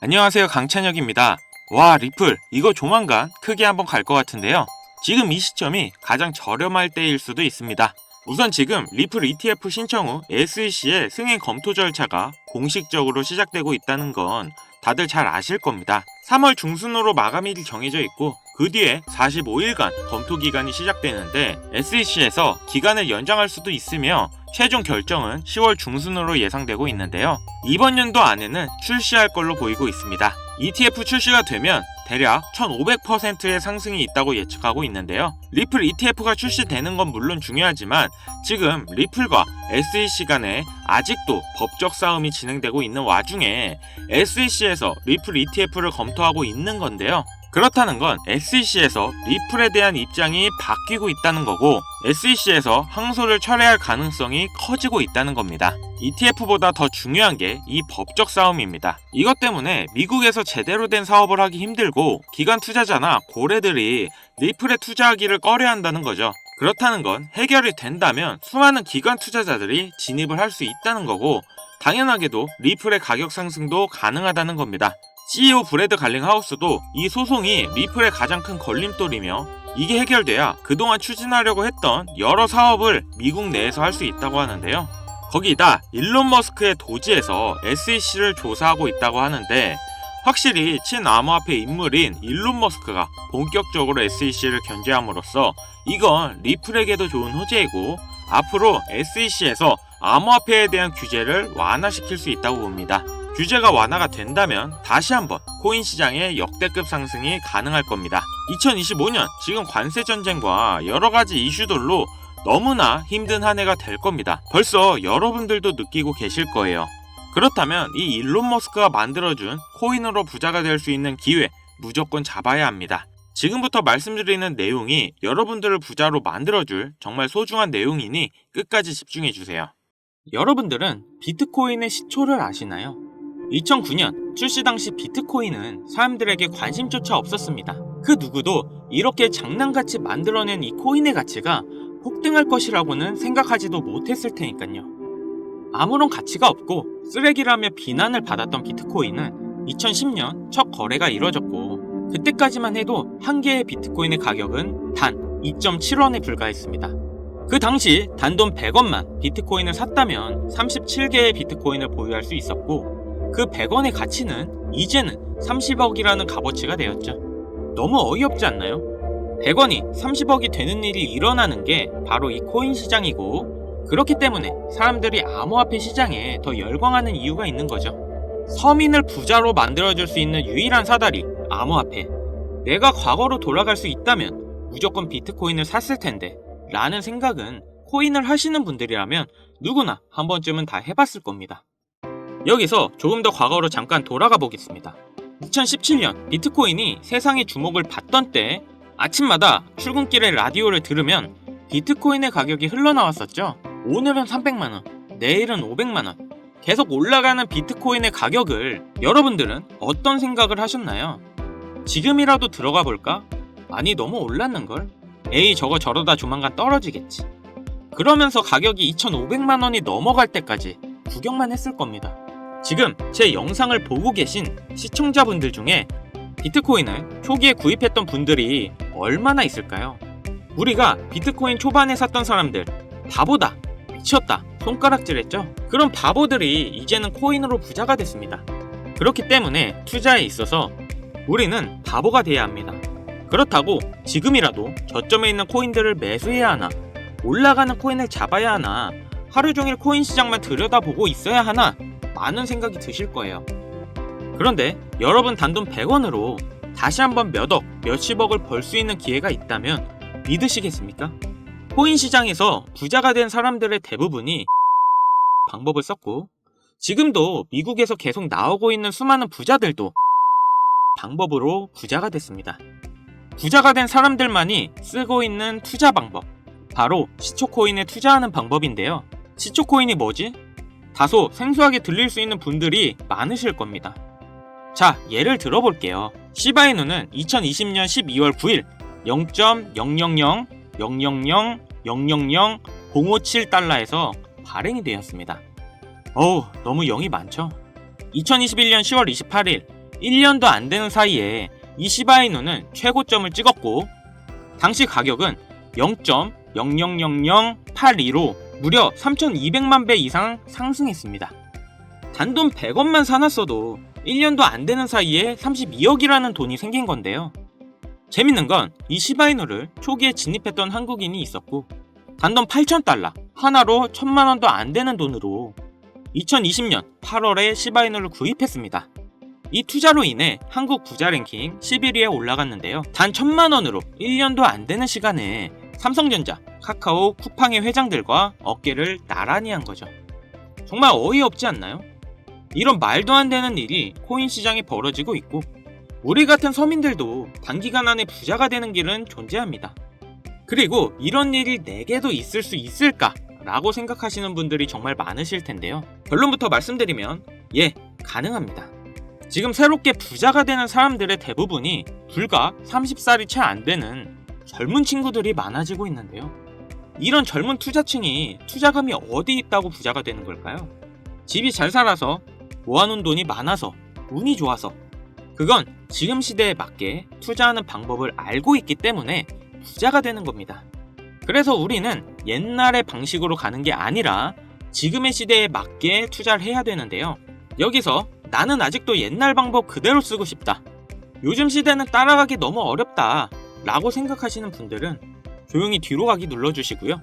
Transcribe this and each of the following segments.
안녕하세요, 강찬혁입니다. 와, 리플 이거 조만간 크게 한번 갈 것 같은데요. 지금 이 시점이 가장 저렴할 때일 수도 있습니다. 우선 지금 리플 ETF 신청 후 SEC의 승인 검토 절차가 공식적으로 시작되고 있다는 건 다들 잘 아실 겁니다. 3월 중순으로 마감일이 정해져 있고 그 뒤에 45일간 검토 기간이 시작되는데 SEC에서 기간을 연장할 수도 있으며 최종 결정은 10월 중순으로 예상되고 있는데요. 이번 연도 안에는 출시할 걸로 보이고 있습니다. ETF 출시가 되면 대략 1500%의 상승이 있다고 예측하고 있는데요. 리플 ETF가 출시되는 건 물론 중요하지만 지금 리플과 SEC 간에 아직도 법적 싸움이 진행되고 있는 와중에 SEC에서 리플 ETF를 검토하고 있는 건데요. 그렇다는 건 SEC에서 리플에 대한 입장이 바뀌고 있다는 거고 SEC에서 항소를 철회할 가능성이 커지고 있다는 겁니다. ETF보다 더 중요한 게 이 법적 싸움입니다. 이것 때문에 미국에서 제대로 된 사업을 하기 힘들고 기관 투자자나 고래들이 리플에 투자하기를 꺼려한다는 거죠. 그렇다는 건 해결이 된다면 수많은 기관 투자자들이 진입을 할 수 있다는 거고 당연하게도 리플의 가격 상승도 가능하다는 겁니다. CEO 브래드 갈링하우스도 이 소송이 리플의 가장 큰 걸림돌이며 이게 해결돼야 그동안 추진하려고 했던 여러 사업을 미국 내에서 할 수 있다고 하는데요. 거기다 일론 머스크의 도지에서 SEC를 조사하고 있다고 하는데 확실히 친암호화폐 인물인 일론 머스크가 본격적으로 SEC를 견제함으로써 이건 리플에게도 좋은 호재이고 앞으로 SEC에서 암호화폐에 대한 규제를 완화시킬 수 있다고 봅니다. 규제가 완화가 된다면 다시 한번 코인 시장의 역대급 상승이 가능할 겁니다. 2025년 지금 관세 전쟁과 여러 가지 이슈들로 너무나 힘든 한 해가 될 겁니다. 벌써 여러분들도 느끼고 계실 거예요. 그렇다면 이 일론 머스크가 만들어준 코인으로 부자가 될 수 있는 기회 무조건 잡아야 합니다. 지금부터 말씀드리는 내용이 여러분들을 부자로 만들어줄 정말 소중한 내용이니 끝까지 집중해주세요. 여러분들은 비트코인의 시초를 아시나요? 2009년 출시 당시 비트코인은 사람들에게 관심조차 없었습니다. 그 누구도 이렇게 장난같이 만들어낸 이 코인의 가치가 폭등할 것이라고는 생각하지도 못했을 테니까요. 아무런 가치가 없고 쓰레기라며 비난을 받았던 비트코인은 2010년 첫 거래가 이뤄졌고 그때까지만 해도 한 개의 비트코인의 가격은 단 2.7원에 불과했습니다. 그 당시 단돈 100원만 비트코인을 샀다면 37개의 비트코인을 보유할 수 있었고 그 100원의 가치는 이제는 30억이라는 값어치가 되었죠. 너무 어이없지 않나요? 100원이 30억이 되는 일이 일어나는 게 바로 이 코인 시장이고 그렇기 때문에 사람들이 암호화폐 시장에 더 열광하는 이유가 있는 거죠. 서민을 부자로 만들어줄 수 있는 유일한 사다리, 암호화폐. 내가 과거로 돌아갈 수 있다면 무조건 비트코인을 샀을 텐데 라는 생각은 코인을 하시는 분들이라면 누구나 한 번쯤은 다 해봤을 겁니다. 여기서 조금 더 과거로 잠깐 돌아가 보겠습니다. 2017년 비트코인이 세상의 주목을 받던 때 아침마다 출근길에 라디오를 들으면 비트코인의 가격이 흘러나왔었죠. 오늘은 300만원, 내일은 500만원 계속 올라가는 비트코인의 가격을 여러분들은 어떤 생각을 하셨나요? 지금이라도 들어가 볼까? 아니 너무 올랐는걸? 에이 저거 저러다 조만간 떨어지겠지. 그러면서 가격이 2,500만원이 넘어갈 때까지 구경만 했을 겁니다. 지금 제 영상을 보고 계신 시청자분들 중에 비트코인을 초기에 구입했던 분들이 얼마나 있을까요? 우리가 비트코인 초반에 샀던 사람들 바보다, 미쳤다, 손가락질했죠? 그런 바보들이 이제는 코인으로 부자가 됐습니다. 그렇기 때문에 투자에 있어서 우리는 바보가 돼야 합니다. 그렇다고 지금이라도 저점에 있는 코인들을 매수해야 하나, 올라가는 코인을 잡아야 하나, 하루 종일 코인 시장만 들여다보고 있어야 하나 많은 생각이 드실 거예요. 그런데 여러분 단돈 100원으로 다시 한번 몇억, 몇십억을 벌 수 있는 기회가 있다면 믿으시겠습니까? 코인 시장에서 부자가 된 사람들의 대부분이 방법을 썼고 지금도 미국에서 계속 나오고 있는 수많은 부자들도 방법으로 부자가 됐습니다. 부자가 된 사람들만이 쓰고 있는 투자 방법, 바로 시초코인에 투자하는 방법인데요. 시초코인이 뭐지? 다소 생소하게 들릴 수 있는 분들이 많으실 겁니다. 자, 예를 들어볼게요. 시바이누는 2020년 12월 9일 0.000000000057달러에서 발행이 되었습니다. 어우, 너무 0이 많죠? 2021년 10월 28일 1년도 안 되는 사이에 이 시바이누는 최고점을 찍었고 당시 가격은 0.000082로 무려 3,200만 배 이상 상승했습니다. 단돈 100원만 사놨어도 1년도 안 되는 사이에 32억이라는 돈이 생긴 건데요. 재밌는 건 이 시바이누를 초기에 진입했던 한국인이 있었고 단돈 8,000달러, 하나로 1,000만 원도 안 되는 돈으로 2020년 8월에 시바이누를 구입했습니다. 이 투자로 인해 한국 부자 랭킹 11위에 올라갔는데요. 단 1,000만 원으로 1년도 안 되는 시간에 삼성전자, 카카오, 쿠팡의 회장들과 어깨를 나란히 한 거죠. 정말 어이없지 않나요? 이런 말도 안 되는 일이 코인 시장에 벌어지고 있고 우리 같은 서민들도 단기간 안에 부자가 되는 길은 존재합니다. 그리고 이런 일이 내게도 있을 수 있을까? 라고 생각하시는 분들이 정말 많으실 텐데요. 결론부터 말씀드리면 가능합니다. 지금 새롭게 부자가 되는 사람들의 대부분이 불과 30살이 채 안 되는 젊은 친구들이 많아지고 있는데요. 이런 젊은 투자층이 투자금이 어디 있다고 부자가 되는 걸까요? 집이 잘 살아서, 모아놓은 돈이 많아서, 운이 좋아서, 그건 지금 시대에 맞게 투자하는 방법을 알고 있기 때문에 부자가 되는 겁니다. 그래서 우리는 옛날의 방식으로 가는 게 아니라 지금의 시대에 맞게 투자를 해야 되는데요. 여기서 나는 아직도 옛날 방법 그대로 쓰고 싶다, 요즘 시대는 따라가기 너무 어렵다 라고 생각하시는 분들은 조용히 뒤로 가기 눌러주시고요.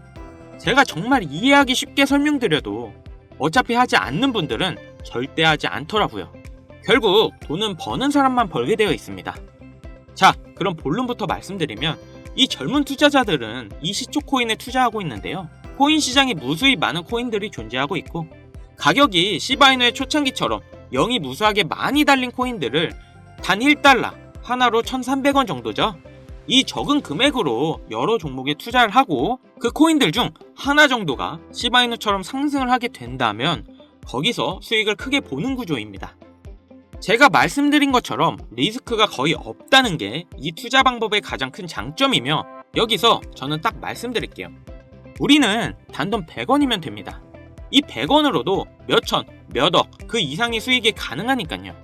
제가 정말 이해하기 쉽게 설명드려도 어차피 하지 않는 분들은 절대 하지 않더라고요. 결국 돈은 버는 사람만 벌게 되어 있습니다. 자, 그럼 본론부터 말씀드리면 이 젊은 투자자들은 이 시초 코인에 투자하고 있는데요. 코인 시장에 무수히 많은 코인들이 존재하고 있고 가격이 시바이누의 초창기처럼 영이 무수하게 많이 달린 코인들을 단 1달러, 하나로 1,300원 정도죠. 이 적은 금액으로 여러 종목에 투자를 하고 그 코인들 중 하나 정도가 시바이누처럼 상승을 하게 된다면 거기서 수익을 크게 보는 구조입니다. 제가 말씀드린 것처럼 리스크가 거의 없다는 게 이 투자 방법의 가장 큰 장점이며 여기서 저는 딱 말씀드릴게요. 우리는 단돈 100원이면 됩니다. 이 100원으로도 몇천, 몇억 그 이상의 수익이 가능하니까요.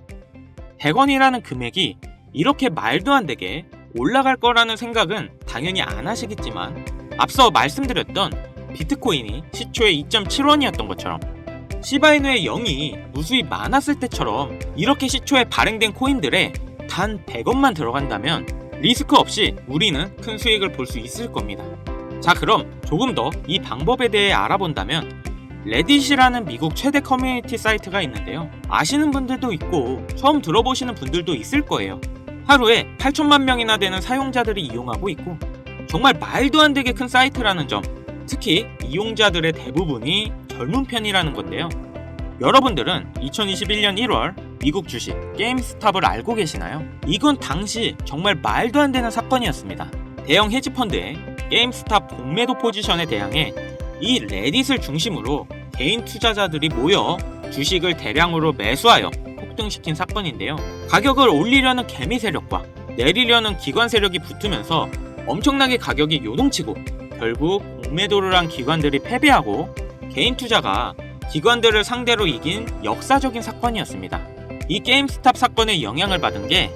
100원이라는 금액이 이렇게 말도 안 되게 올라갈 거라는 생각은 당연히 안 하시겠지만 앞서 말씀드렸던 비트코인이 시초에 2.7원이었던 것처럼 시바이누의 영이 무수히 많았을 때처럼 이렇게 시초에 발행된 코인들에 단 100원만 들어간다면 리스크 없이 우리는 큰 수익을 볼 수 있을 겁니다. 자, 그럼 조금 더 이 방법에 대해 알아본다면 레딧이라는 미국 최대 커뮤니티 사이트가 있는데요. 아시는 분들도 있고 처음 들어보시는 분들도 있을 거예요. 하루에 8천만 명이나 되는 사용자들이 이용하고 있고 정말 말도 안 되게 큰 사이트라는 점, 특히 이용자들의 대부분이 젊은 편이라는 건데요. 여러분들은 2021년 1월 미국 주식 게임스탑을 알고 계시나요? 이건 당시 정말 말도 안 되는 사건이었습니다. 대형 헤지펀드의 게임스탑 공매도 포지션에 대항해 이 레딧을 중심으로 개인 투자자들이 모여 주식을 대량으로 매수하여 폭등시킨 사건인데요. 가격을 올리려는 개미 세력과 내리려는 기관 세력이 붙으면서 엄청나게 가격이 요동치고 결국 공매도를 한 기관들이 패배하고 개인 투자가 기관들을 상대로 이긴 역사적인 사건이었습니다. 이 게임스탑 사건에 영향을 받은 게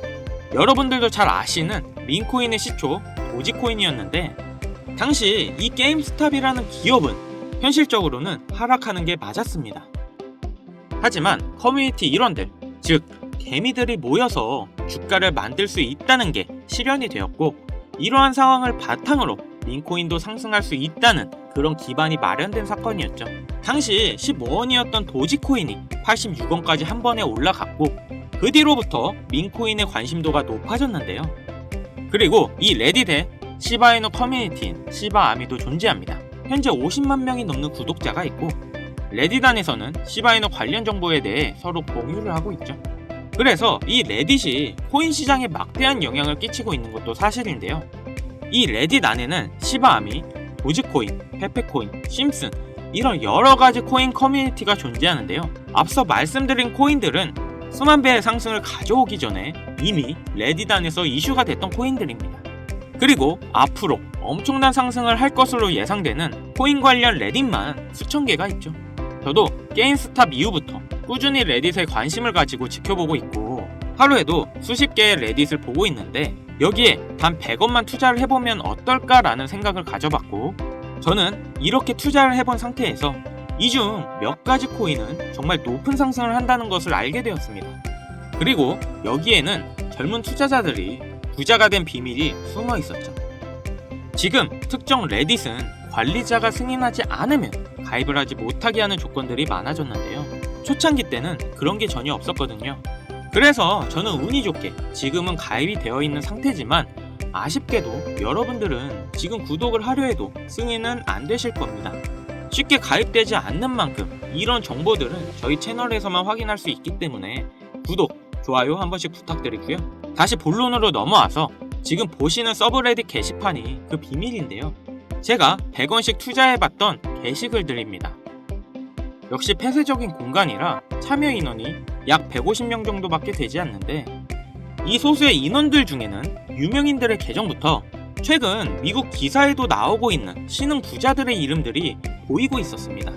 여러분들도 잘 아시는 민코인의 시초 도지코인이었는데 당시 이 게임스탑이라는 기업은 현실적으로는 하락하는 게 맞았습니다. 하지만 커뮤니티 일원들, 즉 개미들이 모여서 주가를 만들 수 있다는 게 실현이 되었고 이러한 상황을 바탕으로 민코인도 상승할 수 있다는 그런 기반이 마련된 사건이었죠. 당시 15원이었던 도지코인이 86원까지 한 번에 올라갔고 그 뒤로부터 민코인의 관심도가 높아졌는데요. 그리고 이 레딧에 시바이누 커뮤니티인 시바아미도 존재합니다. 현재 50만 명이 넘는 구독자가 있고 레딧 안에서는 시바이누 관련 정보에 대해 서로 공유를 하고 있죠. 그래서 이 레딧이 코인 시장에 막대한 영향을 끼치고 있는 것도 사실인데요. 이 레딧 안에는 시바아미, 도지코인, 페페코인, 심슨 이런 여러가지 코인 커뮤니티가 존재하는데요. 앞서 말씀드린 코인들은 수만 배의 상승을 가져오기 전에 이미 레딧 안에서 이슈가 됐던 코인들입니다. 그리고 앞으로 엄청난 상승을 할 것으로 예상되는 코인 관련 레딧만 수천 개가 있죠. 저도 게임스탑 이후부터 꾸준히 레딧에 관심을 가지고 지켜보고 있고 하루에도 수십 개의 레딧을 보고 있는데 여기에 단 100원만 투자를 해보면 어떨까라는 생각을 가져봤고, 저는 이렇게 투자를 해본 상태에서 이 중 몇 가지 코인은 정말 높은 상승을 한다는 것을 알게 되었습니다. 그리고 여기에는 젊은 투자자들이 부자가 된 비밀이 숨어 있었죠. 지금 특정 레딧은 관리자가 승인하지 않으면 가입을 하지 못하게 하는 조건들이 많아졌는데요. 초창기 때는 그런 게 전혀 없었거든요. 그래서 저는 운이 좋게 지금은 가입이 되어 있는 상태지만, 아쉽게도 여러분들은 지금 구독을 하려 해도 승인은 안 되실 겁니다. 쉽게 가입되지 않는 만큼 이런 정보들은 저희 채널에서만 확인할 수 있기 때문에 구독, 좋아요 한 번씩 부탁드리고요. 다시 본론으로 넘어와서 지금 보시는 서브레딧 게시판이 그 비밀인데요. 제가 100원씩 투자해봤던 게시글들입니다. 역시 폐쇄적인 공간이라 참여 인원이 약 150명 정도밖에 되지 않는데, 이 소수의 인원들 중에는 유명인들의 계정부터 최근 미국 기사에도 나오고 있는 신흥 부자들의 이름들이 보이고 있었습니다.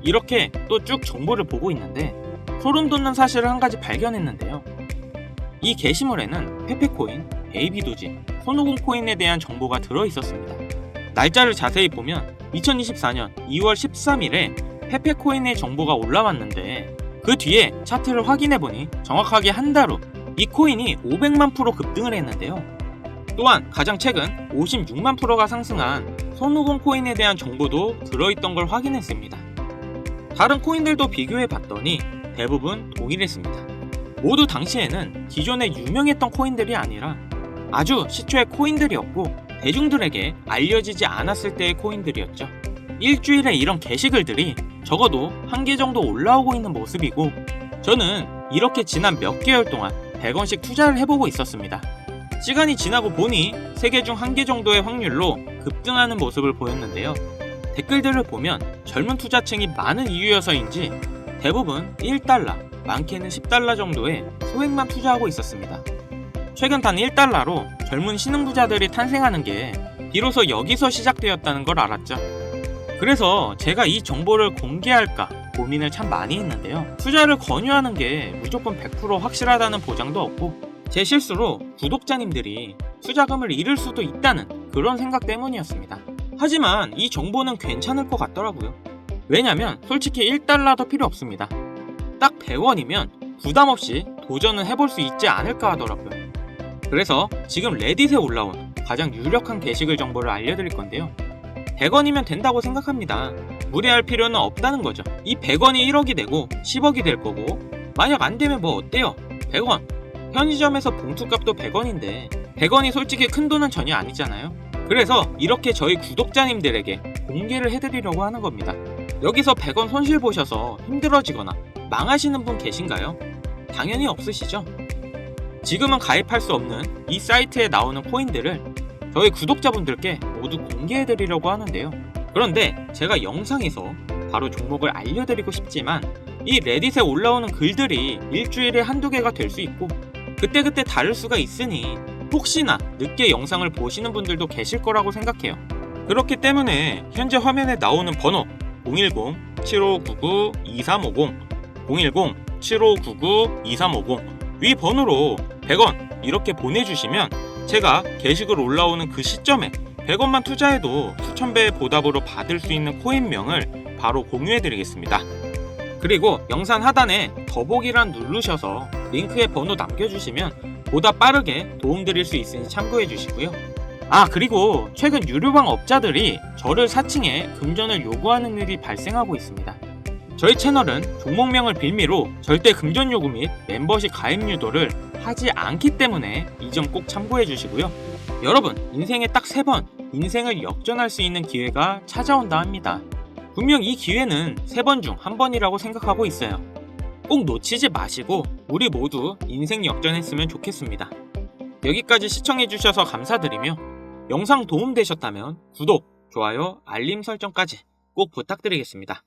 이렇게 또 쭉 정보를 보고 있는데 소름 돋는 사실을 한 가지 발견했는데요. 이 게시물에는 페페코인, 베이비도지, 손오공 코인에 대한 정보가 들어있었습니다. 날짜를 자세히 보면 2024년 2월 13일에 페페코인의 정보가 올라왔는데, 그 뒤에 차트를 확인해보니 정확하게 한 달 후 이 코인이 500만 프로 급등을 했는데요. 또한 가장 최근 56만 프로가 상승한 손오공 코인에 대한 정보도 들어있던 걸 확인했습니다. 다른 코인들도 비교해봤더니 대부분 동일했습니다. 모두 당시에는 기존에 유명했던 코인들이 아니라 아주 시초의 코인들이었고, 대중들에게 알려지지 않았을 때의 코인들이었죠. 일주일에 이런 게시글들이 적어도 한 개 정도 올라오고 있는 모습이고, 저는 이렇게 지난 몇 개월 동안 100원씩 투자를 해보고 있었습니다. 시간이 지나고 보니 3개 중 1개 정도의 확률로 급등하는 모습을 보였는데요. 댓글들을 보면 젊은 투자층이 많은 이유여서인지 대부분 1달러, 많게는 10달러 정도의 소액만 투자하고 있었습니다. 최근 단 1달러로 젊은 신흥부자들이 탄생하는 게 비로소 여기서 시작되었다는 걸 알았죠. 그래서 제가 이 정보를 공개할까 고민을 참 많이 했는데요. 투자를 권유하는 게 무조건 100% 확실하다는 보장도 없고, 제 실수로 구독자님들이 투자금을 잃을 수도 있다는 그런 생각 때문이었습니다. 하지만 이 정보는 괜찮을 것 같더라고요. 왜냐면 솔직히 1달러도 필요 없습니다. 딱 100원이면 부담없이 도전은 해볼 수 있지 않을까 하더라고요. 그래서 지금 레딧에 올라온 가장 유력한 게시글 정보를 알려드릴 건데요. 100원이면 된다고 생각합니다. 무리할 필요는 없다는 거죠. 이 100원이 1억이 되고 10억이 될 거고, 만약 안 되면 뭐 어때요? 100원. 편의점에서 봉투값도 100원인데 100원이 솔직히 큰 돈은 전혀 아니잖아요. 그래서 이렇게 저희 구독자님들에게 공개를 해드리려고 하는 겁니다. 여기서 100원 손실 보셔서 힘들어지거나 망하시는 분 계신가요? 당연히 없으시죠? 지금은 가입할 수 없는 이 사이트에 나오는 코인들을 저희 구독자분들께 모두 공개해드리려고 하는데요. 그런데 제가 영상에서 바로 종목을 알려드리고 싶지만, 이 레딧에 올라오는 글들이 일주일에 한두 개가 될 수 있고 그때그때 다를 수가 있으니 혹시나 늦게 영상을 보시는 분들도 계실 거라고 생각해요. 그렇기 때문에 현재 화면에 나오는 번호 010-7599-2350, 010-7599-2350 위 번호로 100원 이렇게 보내주시면 제가 게시글 올라오는 그 시점에 100원만 투자해도 수천 배의 보답으로 받을 수 있는 코인명을 바로 공유해드리겠습니다. 그리고 영상 하단에 더보기란 누르셔서 링크에 번호 남겨주시면 보다 빠르게 도움드릴 수 있으니 참고해주시고요. 그리고 최근 유료방 업자들이 저를 사칭해 금전을 요구하는 일이 발생하고 있습니다. 저희 채널은 종목명을 빌미로 절대 금전 요구 및 멤버십 가입 유도를 하지 않기 때문에 이 점 꼭 참고해 주시고요. 여러분, 인생에 딱 3번 인생을 역전할 수 있는 기회가 찾아온다 합니다. 분명 이 기회는 3번 중 1번이라고 생각하고 있어요. 꼭 놓치지 마시고 우리 모두 인생 역전했으면 좋겠습니다. 여기까지 시청해 주셔서 감사드리며 영상 도움되셨다면 구독, 좋아요, 알림 설정까지 꼭 부탁드리겠습니다.